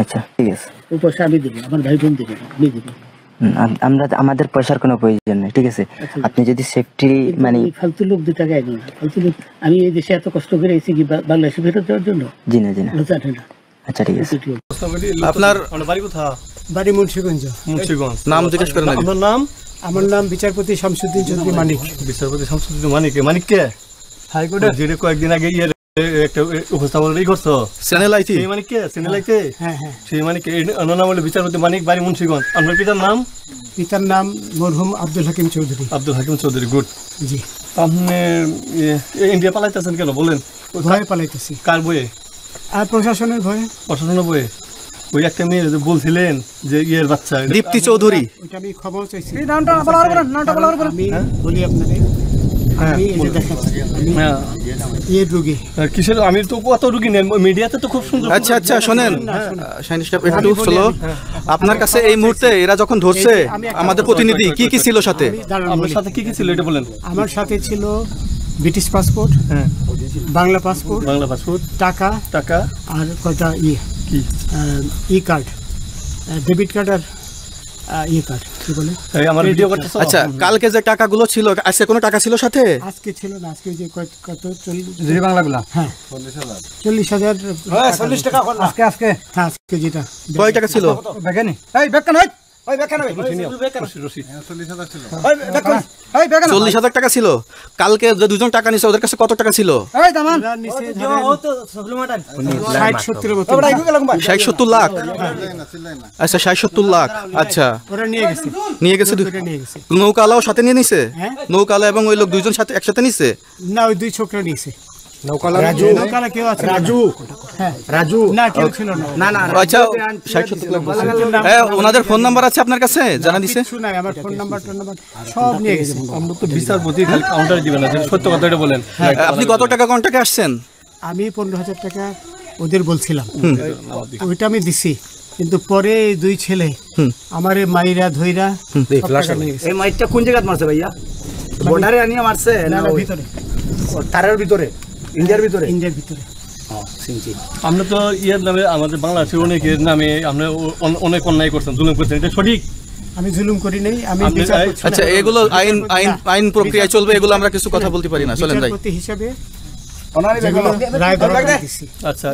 আচ্ছা ঠিক আছে, ওই পয়সা আমি দেবো, আমার ভাই বোন দেবে, আমি দেবো। আমরা আমাদের পয়সার কোনো প্রয়োজন নেই, ঠিক আছে? আপনি যদি সেফটি মানে ফালতু লোক 2 টাকা আইবো না, ফালতু লোক। আমি এই দেশে এত কষ্ট করে এসেছি কি বাংলাদেশে ফেরত দেওয়ার জন্য? জি না জি না। জানে না। আচ্ছা ঠিক আছে। আপনার বাড়ি কোথায়? বাড়ি মুন্সিগঞ্জ। মুন্সিগঞ্জ। নাম জিজ্ঞেস করেন আগে। আপনার নাম? আমার নাম বিচারপতি শামসুদ্দিন চৌধুরী মানিক। বিচারপতি শামসুদ্দিন মানিক। মানিক কে? হাইকোর্টের যেটা কয়েকদিন আগে একটা উপস্থাপন করছো চ্যানেল আইতি। সেই মানিক কে? চ্যানেল আইতে? হ্যাঁ হ্যাঁ। সেই মানিক ওনার নাম হলো বিচারপতি মানিক, বাড়ি মুন্সিগঞ্জ। আপনার পিতার নাম? পিতার নাম মরহুম আব্দুল হাকিম চৌধুরী। আব্দুল হাকিম চৌধুরী। গুড। জি। আপনি ইন্ডিয়া পালাইতেছেন কেন বলেন? ভয়ে পালাইতেছি। কার বইয়ে? আর প্রশাসনের ভয়ে। প্রশাসনের বইয়ে? ওই একটা মেয়ে যে বলছিলেন যে ইয়ের বাচ্চা দীপ্তি চৌধুরী, ওইটা আমি খবর চাইছি। নামটা বলার বলেন। বলি আপনাদের, আমি এই যে দেখাচ্ছি, আমি এই রোগী। কিসের? আমি তো কত রুগী নেন মিডিয়াতে তো খুব সুন্দর। আচ্ছা আচ্ছা শোনেন শাইনিশ কাপ একটু স্লো। আপনার কাছে এই মুহূর্তে এরা যখন ধরছে আমাদের প্রতিনিধি কি কি ছিল সাথে? আপনার সাথে কি কি ছিল এটা বলেন। আমার সাথে ছিল ব্রিটিশ পাসপোর্ট, হ্যাঁ, বাংলা পাসপোর্ট, বাংলা পাসপোর্ট, টাকা টাকা আর কয়টা কি ই কার্ড, ডেবিট কার্ড আর কার্ড কি বলে এই আমার ভিডিও করতেছ। আচ্ছা কালকে যে টাকাগুলো ছিল, আজকে কোনো টাকা ছিল সাথে? আজকে ছিল না, আজকে যে কত 40 বাংলাগুলা। হ্যাঁ 40,000। 40 টাকা আজকে হ্যাঁ আজকে যেটা। কয় টাকা ছিল? বেগানি এই বেগান হয় ওই বেগান হয় 40,000 ছিল। ওই বেগান এই বেগান 40,000 টাকা ছিল। কালকে যে দুজন টাকা নিছে ওদের কাছে কত টাকা ছিল? এই দামান নিছে ও তো সাপ্লিমেন্টাল 60-70 মত। 60-70 লাখ। আচ্ছা 60-70 লাখ। আচ্ছা ওরা নিয়ে গেছে নৌকালাও সাথে নিয়ে নিছে? নৌকালা এবং ওই লোক দুইজন সাথে একসাথে নিছে? না ওই দুই ছোকরা নিছে। নৌকালা কেউ আছে? রাজু না কেউ ছিল না। না আচ্ছা 60-70 লাখ। হ্যাঁ ওনাদের ফোন নাম্বার আছে আপনার কাছে? জানা দিছে? কিছু নাই, আমার ফোন নাম্বার সব নিয়ে গেছে। আমরা তো বিচারপতি খালি কাউন্টারে দিবেন না, সত্য কথাটা বলেন। আপনি কত টাকা কন্টাকে আসছেন? আমি 15,000 টাকা ওদের বলছিলাম, ওইটা আমি দিছি। কিন্তু পরে এই দুই ছেলে আমার মাইরা ধইরা এই মাইরটা কোন জায়গায় মারছে ভাইয়া? বর্ডারে আনিয়ে মারছে না ভিতরে? তারের ভিতরে, ইন্ডিয়ার ভিতরে? ইন্ডিয়ার ভিতরে। আমরা তো ইয়ের নামে আমাদের বাংলাদেশের অনেকের নামে আমরা অনেক অন্যায় করছেন, জুলুম করছেন, এটা সঠিক? আমি জুলুম করি নাই, আমি আচ্ছা এগুলো আইন প্রক্রিয়া চলবে, এগুলো আমরা কিছু কথা বলতে পারি না, চলেন যাই হিসাবে আচ্ছা।